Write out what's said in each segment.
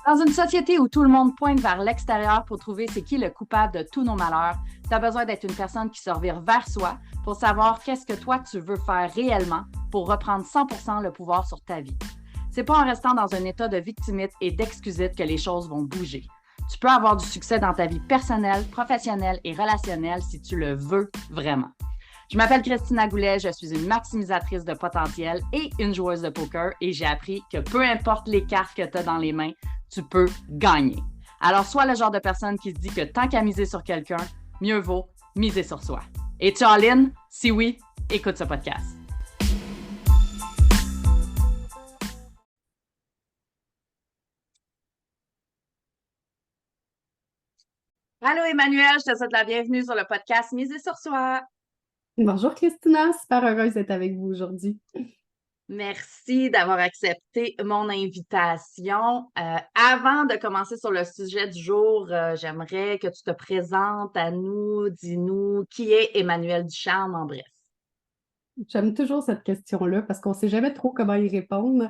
Dans une société où tout le monde pointe vers l'extérieur pour trouver c'est qui le coupable de tous nos malheurs, tu as besoin d'être une personne qui se revire vers soi pour savoir qu'est-ce que toi tu veux faire réellement pour reprendre 100% le pouvoir sur ta vie. C'est pas en restant dans un état de victimite et d'excusite que les choses vont bouger. Tu peux avoir du succès dans ta vie personnelle, professionnelle et relationnelle si tu le veux vraiment. Je m'appelle Christina Goulet, je suis une maximisatrice de potentiel et une joueuse de poker et j'ai appris que peu importe les cartes que tu as dans les mains, tu peux gagner. Alors, sois le genre de personne qui se dit que tant qu'à miser sur quelqu'un, mieux vaut miser sur soi. Es-tu all-in? Si oui, écoute ce podcast. Allô Emmanuel, je te souhaite la bienvenue sur le podcast Miser sur soi. Bonjour Christina, super heureuse d'être avec vous aujourd'hui. Merci d'avoir accepté mon invitation. Avant de commencer sur le sujet du jour, j'aimerais que tu te présentes à nous, dis-nous qui est Emmanuel Ducharme en bref. J'aime toujours cette question-là parce qu'on ne sait jamais trop comment y répondre,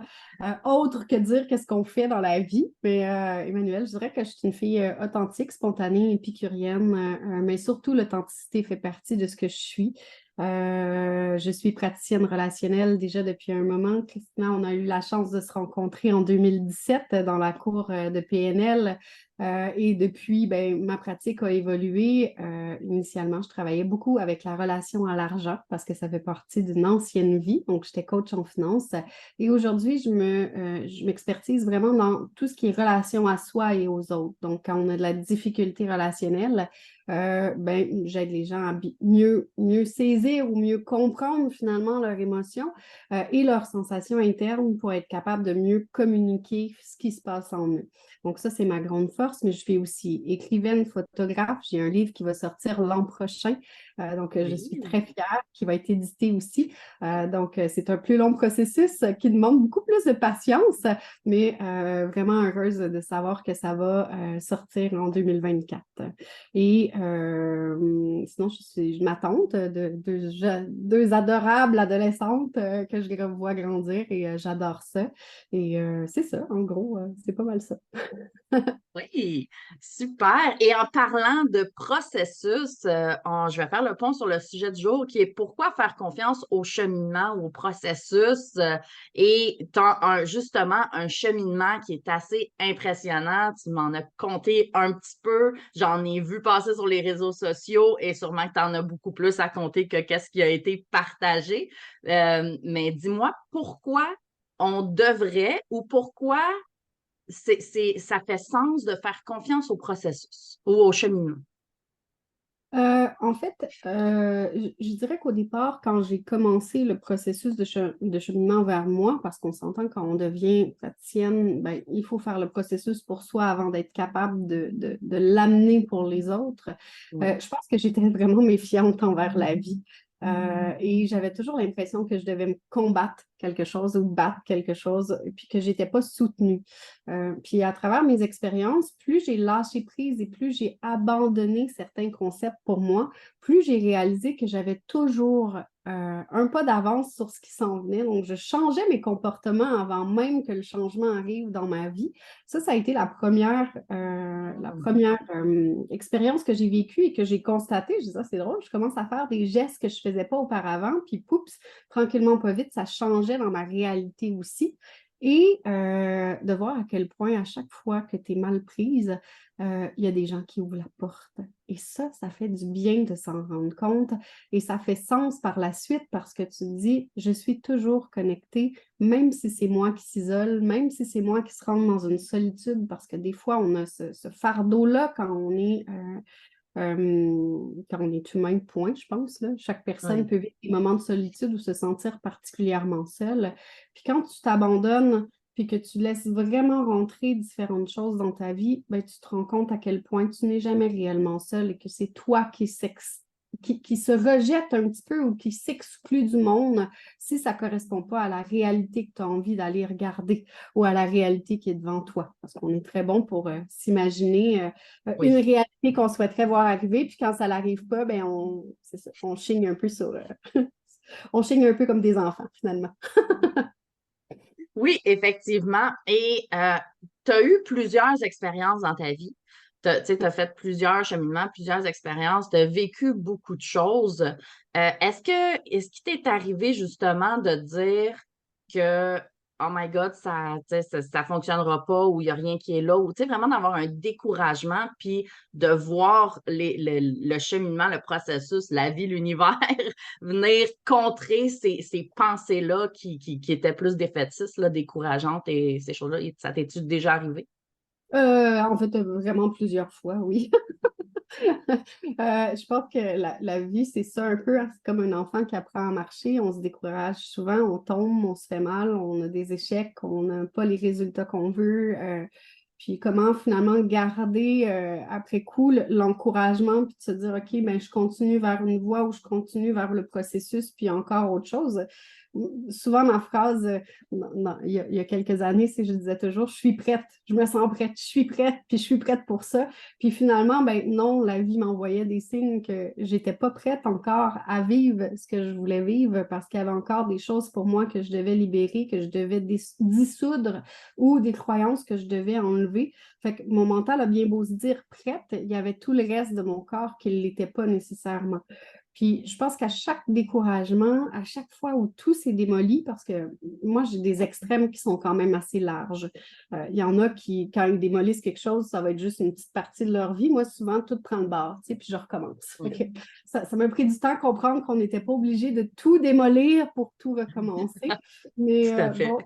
autre que dire qu'est-ce qu'on fait dans la vie. Mais Emmanuel, je dirais que je suis une fille authentique, spontanée, épicurienne, mais surtout l'authenticité fait partie de ce que je suis. Je suis praticienne relationnelle déjà depuis un moment. Christina, on a eu la chance de se rencontrer en 2017 dans la cour de PNL. Et depuis, ben, ma pratique a évolué. Initialement, je travaillais beaucoup avec la relation à l'argent parce que ça fait partie d'une ancienne vie. Donc, j'étais coach en finance. Et aujourd'hui, je m'expertise vraiment dans tout ce qui est relation à soi et aux autres. Donc, quand on a de la difficulté relationnelle, ben, j'aide les gens à mieux saisir ou mieux comprendre finalement leurs émotions et leurs sensations internes pour être capable de mieux communiquer ce qui se passe en eux. Donc ça, c'est ma grande force, mais je suis aussi écrivaine, photographe. J'ai un livre qui va sortir l'an prochain, je suis Oui. très fière, qui va être édité aussi. C'est un plus long processus qui demande beaucoup plus de patience, mais vraiment heureuse de savoir que ça va sortir en 2024. Et sinon, je suis ma tante de deux adorables adolescentes que je vois grandir et j'adore ça. Et c'est ça, en gros, c'est pas mal ça. Oui, super. Et en parlant de processus, je vais faire le pont sur le sujet du jour qui est pourquoi faire confiance au cheminement ou au processus et justement un cheminement qui est assez impressionnant. Tu m'en as compté un petit peu, j'en ai vu passer sur les réseaux sociaux et sûrement que tu en as beaucoup plus à compter que qu'est-ce qui a été partagé. Mais dis-moi pourquoi on devrait ou pourquoi ça fait sens de faire confiance au processus ou au cheminement. En fait, je dirais qu'au départ, quand j'ai commencé le processus de cheminement vers moi, parce qu'on s'entend quand on devient praticienne, ben, il faut faire le processus pour soi avant d'être capable de l'amener pour les autres. Oui. Je pense que j'étais vraiment méfiante envers la vie. Et j'avais toujours l'impression que je devais me combattre quelque chose ou battre quelque chose, puis que j'étais pas soutenue. Puis à travers mes expériences, plus j'ai lâché prise et plus j'ai abandonné certains concepts pour moi, plus j'ai réalisé que j'avais toujours un pas d'avance sur ce qui s'en venait. Donc, je changeais mes comportements avant même que le changement arrive dans ma vie. Ça a été la première expérience que j'ai vécue et que j'ai constatée. Je disais, ah, c'est drôle, je commence à faire des gestes que je ne faisais pas auparavant, puis poups, tranquillement, pas vite, ça changeait dans ma réalité aussi. Et de voir à quel point, à chaque fois que tu es mal prise, il y a des gens qui ouvrent la porte. Et ça fait du bien de s'en rendre compte. Et ça fait sens par la suite parce que tu te dis, je suis toujours connectée, même si c'est moi qui s'isole, même si c'est moi qui se rend dans une solitude, parce que des fois, on a ce fardeau-là quand on est humain, point, je pense. Là. Chaque personne Oui. peut vivre des moments de solitude ou se sentir particulièrement seule. Puis quand tu t'abandonnes, puis que tu laisses vraiment rentrer différentes choses dans ta vie, ben, tu te rends compte à quel point tu n'es jamais réellement seul et que c'est toi qui se rejette un petit peu ou qui s'exclut du monde si ça ne correspond pas à la réalité que tu as envie d'aller regarder ou à la réalité qui est devant toi. Parce qu'on est très bon pour s'imaginer une Oui. réalité qu'on souhaiterait voir arriver, puis quand ça n'arrive pas, ben c'est ça, on chigne un peu on chigne un peu comme des enfants, finalement. Oui, effectivement. Et tu as eu plusieurs expériences dans ta vie. Tu as fait plusieurs cheminements, plusieurs expériences, tu as vécu beaucoup de choses. Est-ce qu'il t'est arrivé justement de dire que oh my God, ça fonctionnera pas ou il n'y a rien qui est là, ou vraiment d'avoir un découragement, puis de voir le cheminement, le processus, la vie, l'univers venir contrer ces pensées-là qui étaient plus défaitistes, là, décourageantes et ces choses-là. Ça t'est-tu déjà arrivé? En fait, vraiment plusieurs fois, oui. Je pense que la vie, c'est ça un peu, hein. C'est comme un enfant qui apprend à marcher. On se décourage souvent, on tombe, on se fait mal, on a des échecs, on n'a pas les résultats qu'on veut. Puis comment finalement garder après coup l'encouragement, puis de se dire, OK, ben, je continue vers une voie ou je continue vers le processus, puis encore autre chose. Souvent, ma phrase, il y a quelques années, c'est je disais toujours, je suis prête, je me sens prête, je suis prête, puis je suis prête pour ça. Puis finalement, ben non, la vie m'envoyait des signes que j'étais pas prête encore à vivre ce que je voulais vivre parce qu'il y avait encore des choses pour moi que je devais libérer, que je devais dissoudre ou des croyances que je devais enlever. Fait que mon mental a bien beau se dire prête, il y avait tout le reste de mon corps qui ne l'était pas nécessairement. Puis je pense qu'à chaque découragement, à chaque fois où tout s'est démoli, parce que moi, j'ai des extrêmes qui sont quand même assez larges. Il y en a qui, quand ils démolissent quelque chose, ça va être juste une petite partie de leur vie. Moi, souvent, tout prend le bord, tu sais, puis je recommence. Ça m'a pris du temps à comprendre qu'on n'était pas obligé de tout démolir pour tout recommencer. Mais Tout à fait. bon,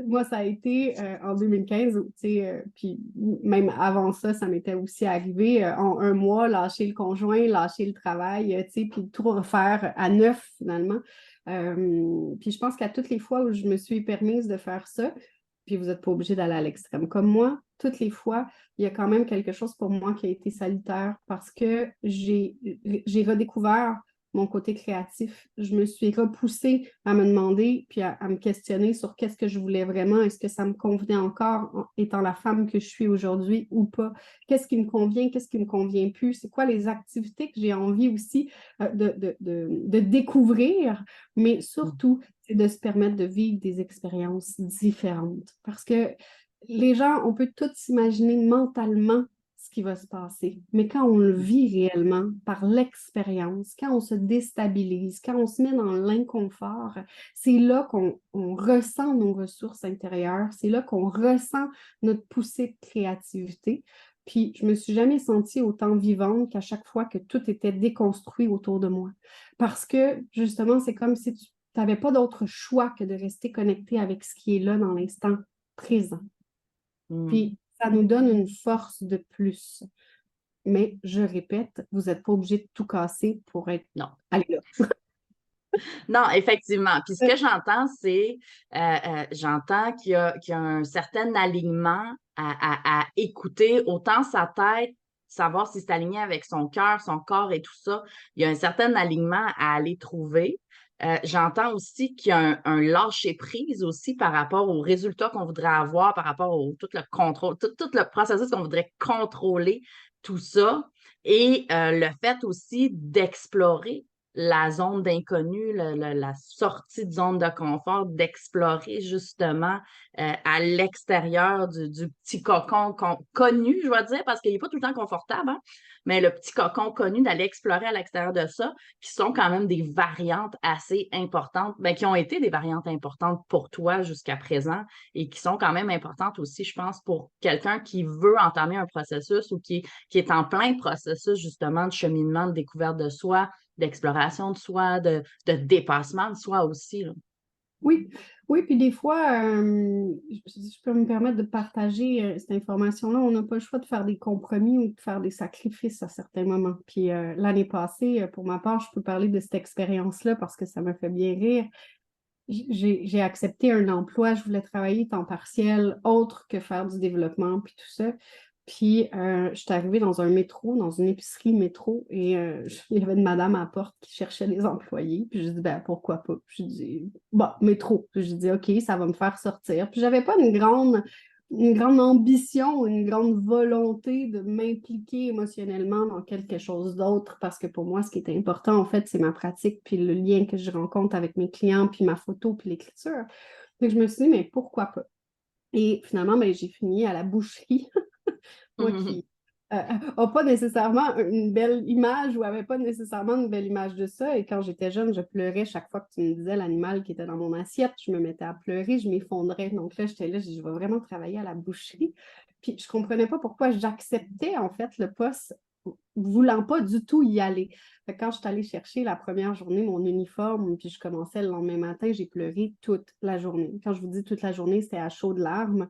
moi, ça a été en 2015, tu sais, puis même avant ça, ça m'était aussi arrivé en un mois, lâcher le conjoint, lâcher le travail, tu sais, puis tout refaire à neuf finalement. Puis je pense qu'à toutes les fois où je me suis permise de faire ça, puis vous n'êtes pas obligé d'aller à l'extrême comme moi, toutes les fois, il y a quand même quelque chose pour moi qui a été salutaire parce que j'ai redécouvert mon côté créatif. Je me suis repoussée à me demander puis à me questionner sur qu'est-ce que je voulais vraiment, est-ce que ça me convenait encore étant la femme que je suis aujourd'hui ou pas? Qu'est-ce qui me convient, qu'est-ce qui me convient plus? C'est quoi les activités que j'ai envie aussi de découvrir, mais surtout, c'est de se permettre de vivre des expériences différentes. Parce que les gens, on peut tout s'imaginer mentalement ce qui va se passer. Mais quand on le vit réellement par l'expérience, quand on se déstabilise, quand on se met dans l'inconfort, c'est là qu'on ressent nos ressources intérieures, c'est là qu'on ressent notre poussée de créativité. Puis je me suis jamais sentie autant vivante qu'à chaque fois que tout était déconstruit autour de moi. Parce que justement, c'est comme si tu n'avais pas d'autre choix que de rester connecté avec ce qui est là dans l'instant présent. Puis ça nous donne une force de plus. Mais je répète, vous n'êtes pas obligé de tout casser pour être Non. allez là. Non, effectivement. Puis ce que j'entends, c'est j'entends qu'il y a un certain alignement à écouter, autant sa tête, savoir si c'est aligné avec son cœur, son corps et tout ça. Il y a un certain alignement à aller trouver. J'entends aussi qu'il y a un lâcher-prise aussi par rapport aux résultats qu'on voudrait avoir, par rapport au tout le contrôle, tout le processus qu'on voudrait contrôler, tout ça. Et le fait aussi d'explorer la zone d'inconnu, la sortie de zone de confort, d'explorer justement à l'extérieur du petit cocon connu, je vais dire, parce qu'il n'est pas tout le temps confortable, hein, mais le petit cocon connu, d'aller explorer à l'extérieur de ça, qui sont quand même des variantes assez importantes, bien, qui ont été des variantes importantes pour toi jusqu'à présent et qui sont quand même importantes aussi, je pense, pour quelqu'un qui veut entamer un processus ou qui est en plein processus justement de cheminement, de découverte de soi, d'exploration de soi, de dépassement de soi aussi, là. Oui, oui, puis des fois, je peux me permettre de partager cette information-là. On n'a pas le choix de faire des compromis ou de faire des sacrifices à certains moments. Puis l'année passée, pour ma part, je peux parler de cette expérience-là parce que ça me fait bien rire. J'ai accepté un emploi, je voulais travailler temps partiel, autre que faire du développement, puis tout ça. Puis, je suis arrivée dans un métro, dans une épicerie métro, et il y avait une madame à la porte qui cherchait des employés. Puis, je dis, ben pourquoi pas? Puis, je dis, bon, métro. Puis, je dis, OK, ça va me faire sortir. Puis, j'avais pas une grande ambition, une grande volonté de m'impliquer émotionnellement dans quelque chose d'autre, parce que pour moi, ce qui est important, en fait, c'est ma pratique, puis le lien que je rencontre avec mes clients, puis ma photo, puis l'écriture. Donc, je me suis dit, mais pourquoi pas? Et finalement, ben, j'ai fini à la boucherie. Moi qui n'a pas nécessairement une belle image ou n'avait pas nécessairement une belle image de ça. Et quand j'étais jeune, je pleurais chaque fois que tu me disais l'animal qui était dans mon assiette. Je me mettais à pleurer, je m'effondrais. Donc là, j'étais là, je vais vraiment travailler à la boucherie. Puis je ne comprenais pas pourquoi j'acceptais en fait le poste, voulant pas du tout y aller. Fait que quand je suis allée chercher la première journée mon uniforme, puis je commençais le lendemain matin, j'ai pleuré toute la journée. Quand je vous dis toute la journée, c'était à chaudes larmes.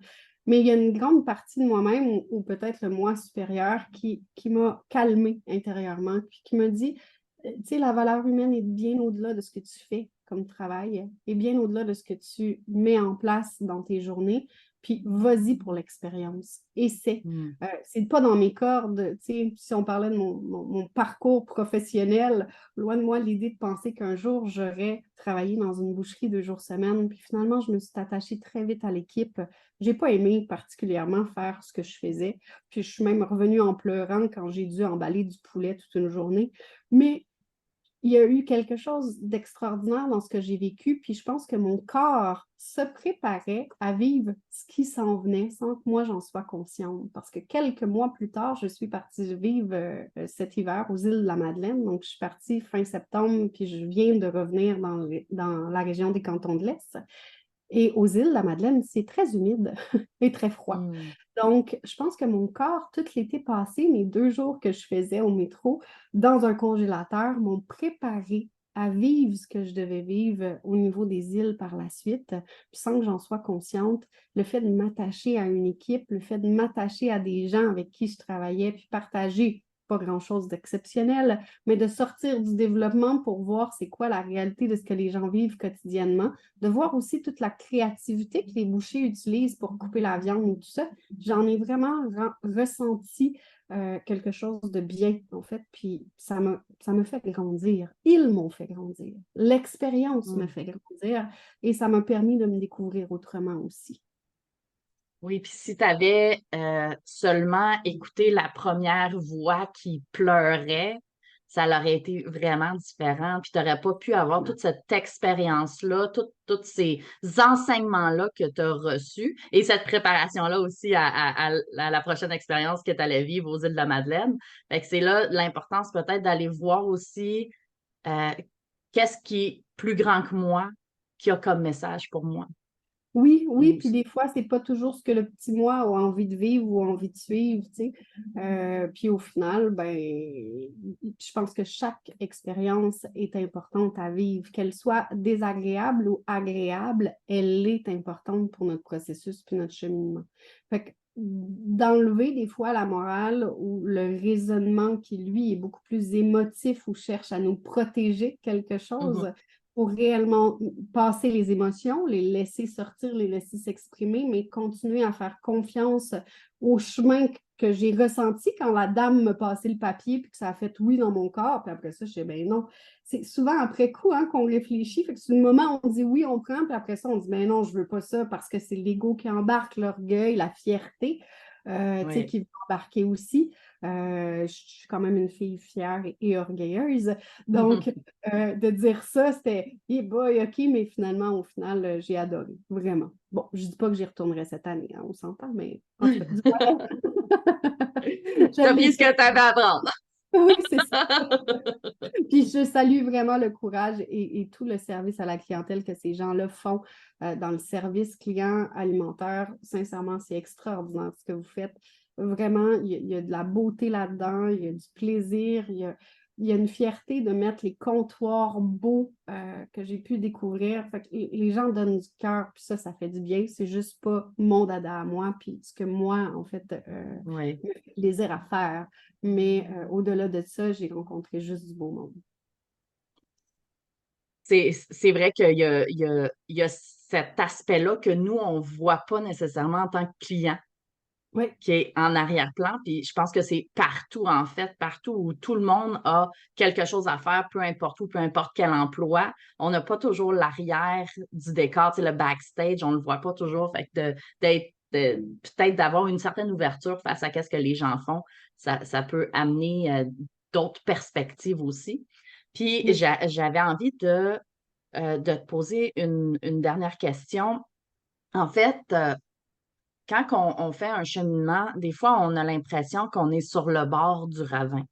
Mais il y a une grande partie de moi-même, ou peut-être le moi supérieur, qui m'a calmée intérieurement, puis qui me dit, tu sais, la valeur humaine est bien au-delà de ce que tu fais comme travail, et bien au-delà de ce que tu mets en place dans tes journées, puis vas-y pour l'expérience. Essaie. C'est pas dans mes cordes, tu sais, si on parlait de mon parcours professionnel, loin de moi l'idée de penser qu'un jour j'aurais travaillé dans une boucherie 2 jours semaine, puis finalement je me suis attachée très vite à l'équipe. J'ai pas aimé particulièrement faire ce que je faisais, puis je suis même revenue en pleurant quand j'ai dû emballer du poulet toute une journée, mais il y a eu quelque chose d'extraordinaire dans ce que j'ai vécu, puis je pense que mon corps se préparait à vivre ce qui s'en venait sans que moi j'en sois consciente. Parce que quelques mois plus tard, je suis partie vivre cet hiver aux îles de la Madeleine. Donc, je suis partie fin septembre, puis je viens de revenir dans la région des Cantons de l'Est. Et aux îles de la Madeleine, c'est très humide et très froid. Donc, je pense que mon corps, tout l'été passé, mes 2 jours que je faisais au métro dans un congélateur, m'ont préparé à vivre ce que je devais vivre au niveau des îles par la suite. Puis sans que j'en sois consciente, le fait de m'attacher à une équipe, le fait de m'attacher à des gens avec qui je travaillais, puis partager pas grand-chose d'exceptionnel, mais de sortir du développement pour voir c'est quoi la réalité de ce que les gens vivent quotidiennement, de voir aussi toute la créativité que les bouchers utilisent pour couper la viande et tout ça. J'en ai vraiment ressenti quelque chose de bien, en fait, puis ça me fait grandir. Ils m'ont fait grandir. L'expérience me fait grandir et ça m'a permis de me découvrir autrement aussi. Oui, puis si tu avais seulement écouté la première voix qui pleurait, ça aurait été vraiment différent. Puis tu n'aurais pas pu avoir toute cette expérience-là, tous ces enseignements-là que tu as reçus et cette préparation-là aussi à la prochaine expérience que tu allais vivre aux îles de la Madeleine. Fait que c'est là l'importance peut-être d'aller voir aussi euh, qu'est-ce qui est plus grand que moi, qui a comme message pour moi. Oui, oui, Et- puis des fois, c'est pas toujours ce que le petit moi a envie de vivre ou envie de suivre, tu sais. Puis au final, ben, je pense que chaque expérience est importante à vivre, qu'elle soit désagréable ou agréable, elle est importante pour notre processus puis notre cheminement. Fait que d'enlever des fois la morale ou le raisonnement qui, lui, est beaucoup plus émotif ou cherche à nous protéger de quelque chose, Mhm. pour réellement passer les émotions, les laisser sortir, les laisser s'exprimer, mais continuer à faire confiance au chemin que j'ai ressenti quand la dame me passait le papier puis que ça a fait oui dans mon corps. Puis après ça, je dis ben non. C'est souvent après coup qu'on réfléchit. Fait que c'est le moment où on dit oui, on prend, puis après ça, on dit ben non, je veux pas ça parce que c'est l'ego qui embarque, l'orgueil, la fierté. Oui. Qui va embarquer aussi. Je suis quand même une fille fière et orgueilleuse. Donc, de dire ça, c'était hey boy, OK, mais finalement, au final, j'ai adoré, vraiment. Bon, je dis pas que j'y retournerai cette année, on s'entend, mais en tout cas, je T'as l'ai pris ce fait. que t'avais à apprendre. Oui, c'est ça. Puis je salue vraiment le courage et tout le service à la clientèle que ces gens-là font dans le service client alimentaire. Sincèrement, c'est extraordinaire ce que vous faites. Vraiment, il y a de la beauté là-dedans, il y a du plaisir, il y a une fierté de mettre les comptoirs beaux que j'ai pu découvrir. Fait que les gens donnent du cœur, puis ça fait du bien. C'est juste pas mon dada à moi, puis ce que moi, en fait, Oui. me fait plaisir à faire. Mais au-delà de ça, j'ai rencontré juste du beau monde. C'est vrai qu'il y a cet aspect-là que nous, on ne voit pas nécessairement en tant que client, Oui, qui est en arrière-plan. Puis je pense que c'est partout, en fait, partout où tout le monde a quelque chose à faire, peu importe où, peu importe quel emploi. On n'a pas toujours l'arrière du décor, tu sais, le backstage, on ne le voit pas toujours. Fait que peut-être d'avoir une certaine ouverture face à ce que les gens font, ça peut amener d'autres perspectives aussi. Puis oui. j'avais envie de te poser une dernière question. En fait, quand on fait un cheminement, des fois, on a l'impression qu'on est sur le bord du ravin.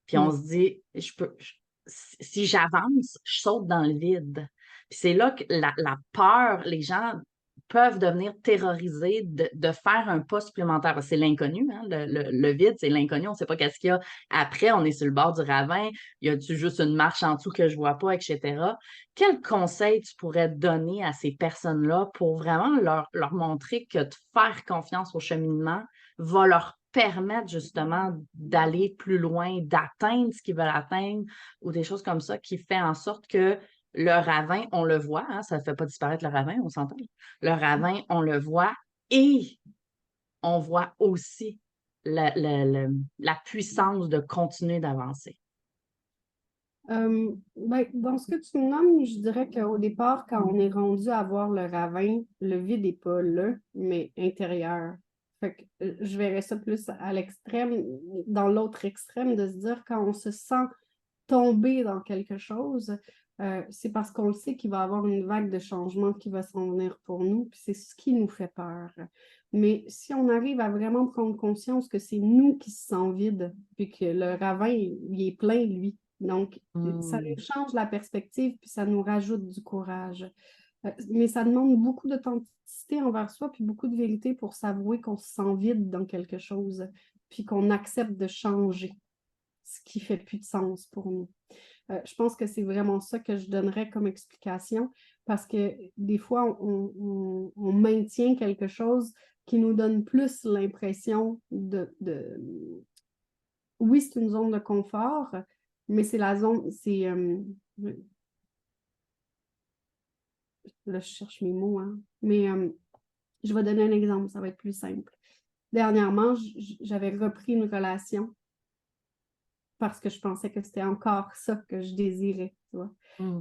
Puis on Oui. se dit, si j'avance, je saute dans le vide. Puis c'est là que la peur, les gens peuvent devenir terrorisés de faire un pas supplémentaire. Parce que c'est l'inconnu, hein? Le vide, c'est l'inconnu. On ne sait pas qu'est-ce qu'il y a après. On est sur le bord du ravin. Y a-tu juste une marche en dessous que je ne vois pas, etc. Quel conseil tu pourrais donner à ces personnes-là pour vraiment leur montrer que de faire confiance au cheminement va leur permettre justement d'aller plus loin, d'atteindre ce qu'ils veulent atteindre ou des choses comme ça qui fait en sorte que le ravin, on le voit, hein, ça ne fait pas disparaître le ravin, on s'entend. Le ravin, on le voit et on voit aussi la puissance de continuer d'avancer. Ben, dans ce que tu me nommes, je dirais qu'au départ, quand on est rendu à voir le ravin, le vide n'est pas là, mais intérieur. Fait que, je verrais ça plus à l'extrême, dans l'autre extrême, de se dire quand on se sent tomber dans quelque chose, c'est parce qu'on le sait qu'il va y avoir une vague de changement qui va s'en venir pour nous, puis c'est ce qui nous fait peur. Mais si on arrive à vraiment prendre conscience que c'est nous qui se sent vide, puis que le ravin, il est plein, lui. Donc, ça nous change la perspective, puis ça nous rajoute du courage. Mais ça demande beaucoup d'authenticité envers soi, puis beaucoup de vérité pour s'avouer qu'on se sent vide dans quelque chose, puis qu'on accepte de changer ce qui fait plus de sens pour nous. Je pense que c'est vraiment ça que je donnerais comme explication, parce que des fois, on maintient quelque chose qui nous donne plus l'impression Oui, c'est une zone de confort, mais c'est la zone, là, je cherche mes mots, hein. Mais je vais donner un exemple, ça va être plus simple. Dernièrement, j'avais repris une relation parce que je pensais que c'était encore ça que je désirais, tu vois.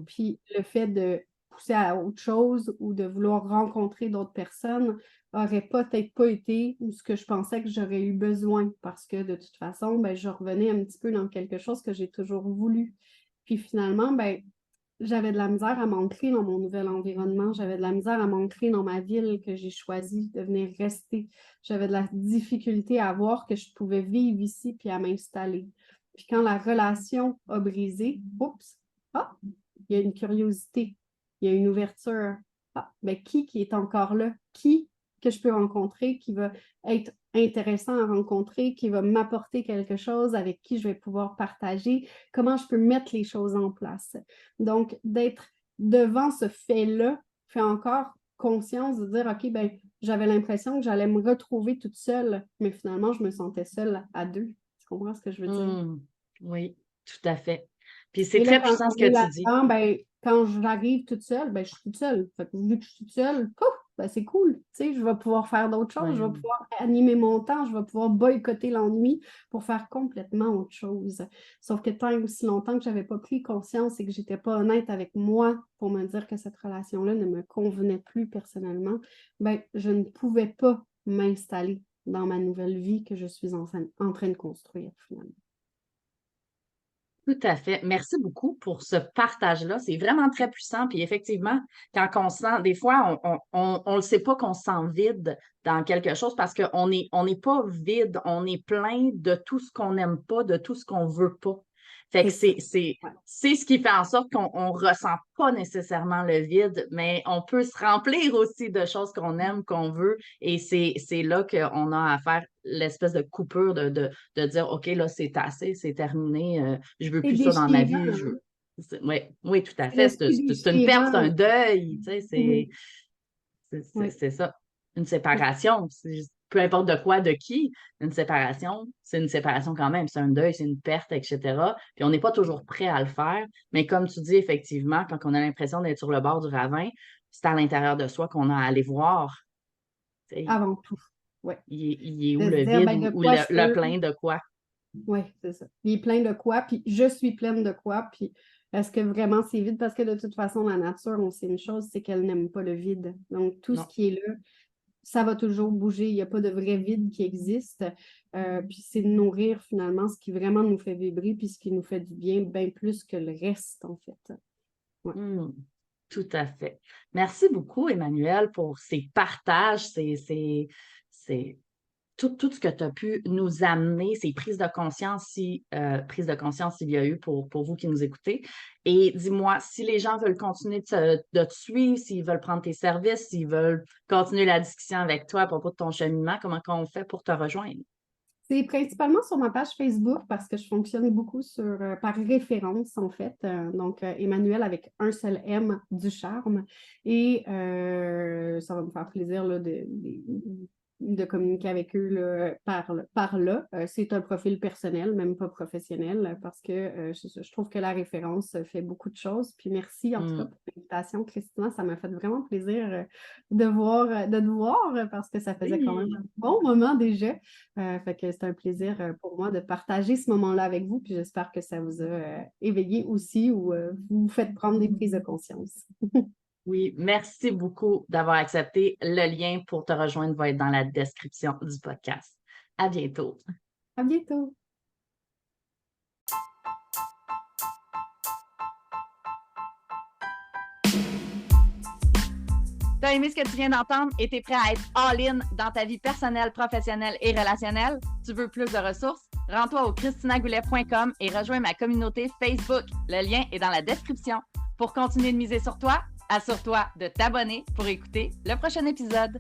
Puis le fait de pousser à autre chose ou de vouloir rencontrer d'autres personnes aurait peut-être pas été ce que je pensais que j'aurais eu besoin parce que de toute façon, ben, je revenais un petit peu dans quelque chose que j'ai toujours voulu. Puis finalement, ben, j'avais de la misère à m'ancrer dans mon nouvel environnement. J'avais de la misère à m'ancrer dans ma ville que j'ai choisi de venir rester. J'avais de la difficulté à voir que je pouvais vivre ici puis à m'installer. Puis quand la relation a brisé, oups, il y a une curiosité, il y a une ouverture. Mais qui est encore là? Qui que je peux rencontrer, qui va être intéressant à rencontrer, qui va m'apporter quelque chose, avec qui je vais pouvoir partager, comment je peux mettre les choses en place. Donc, d'être devant ce fait-là, fait encore conscience de dire, OK, ben, j'avais l'impression que j'allais me retrouver toute seule, mais finalement, je me sentais seule à deux. Tu comprends ce que je veux dire? Oui, tout à fait. Puis c'est Et là, très quand puissant ce on est que tu dis. là-dedans, ben, quand j'arrive toute seule, ben, je suis toute seule. Fait que vu que je suis toute seule, pouf, ben, c'est cool. Tu sais, je vais pouvoir faire d'autres choses, je vais pouvoir animer mon temps, je vais pouvoir boycotter l'ennui pour faire complètement autre chose. Sauf que tant et aussi longtemps que je n'avais pas pris conscience et que je n'étais pas honnête avec moi pour me dire que cette relation-là ne me convenait plus personnellement, ben, je ne pouvais pas m'installer dans ma nouvelle vie que je suis en train de construire finalement. Tout à fait. Merci beaucoup pour ce partage-là. C'est vraiment très puissant. Puis effectivement, quand on sent, des fois, on le sait pas qu'on se sent vide dans quelque chose parce on n'est pas vide, on est plein de tout ce qu'on n'aime pas, de tout ce qu'on veut pas. Fait que c'est ce qui fait en sorte qu'on ne ressent pas nécessairement le vide, mais on peut se remplir aussi de choses qu'on aime, qu'on veut. Et c'est là qu'on a à faire l'espèce de coupure de dire, OK, là, c'est assez, c'est terminé, je veux C'est plus ça dans ma déchirant, vie. hein? Oui, oui, tout à fait. C'est C'est une perte, c'est déchirant. un deuil, tu sais, Oui. c'est ça. Une séparation, peu importe de quoi, de qui, une séparation, c'est une séparation quand même. C'est un deuil, c'est une perte, etc. Puis on n'est pas toujours prêt à le faire. Mais comme tu dis, effectivement, quand on a l'impression d'être sur le bord du ravin, c'est à l'intérieur de soi qu'on a à aller voir. Tu sais, Avant tout. Oui. il est où De se le dire, vide ben, de ou quoi je le peux. plein de quoi? Oui, c'est ça. Il est plein de quoi, puis je suis pleine de quoi, puis est-ce que vraiment c'est vide? Parce que de toute façon, la nature, on sait une chose, c'est qu'elle n'aime pas le vide. Donc, tout ce Non. qui est là, ça va toujours bouger. Il n'y a pas de vrai vide qui existe. Puis c'est de nourrir finalement ce qui vraiment nous fait vibrer, puis ce qui nous fait du bien, bien plus que le reste, en fait. Ouais. Tout à fait. Merci beaucoup, Emmanuel, pour ces partages, c'est tout ce que tu as pu nous amener, ces prises de conscience s'il y a eu pour vous qui nous écoutez. Et dis-moi, si les gens veulent continuer de te suivre, s'ils veulent prendre tes services, s'ils veulent continuer la discussion avec toi à propos de ton cheminement, comment on fait pour te rejoindre? C'est principalement sur ma page Facebook parce que je fonctionne beaucoup par référence, en fait. Donc, Emmanuel avec un seul M du charme. Et ça va me faire plaisir là, de communiquer avec eux là, par là. C'est un profil personnel, même pas professionnel, parce que je trouve que la référence fait beaucoup de choses. Puis merci en tout cas pour l'invitation, Christina. Ça m'a fait vraiment plaisir de te voir parce que ça faisait quand même Oui. un bon moment déjà. Fait que c'est un plaisir pour moi de partager ce moment-là avec vous. Puis j'espère que ça vous a éveillé aussi ou vous faites prendre des prises de conscience. Oui, merci beaucoup d'avoir accepté. Le lien pour te rejoindre va être dans la description du podcast. À bientôt. À bientôt! T'as aimé ce que tu viens d'entendre et t'es prêt à être all-in dans ta vie personnelle, professionnelle et relationnelle? Tu veux plus de ressources? Rends-toi au christinagoulet.com et rejoins ma communauté Facebook. Le lien est dans la description. Pour continuer de miser sur toi, assure-toi de t'abonner pour écouter le prochain épisode.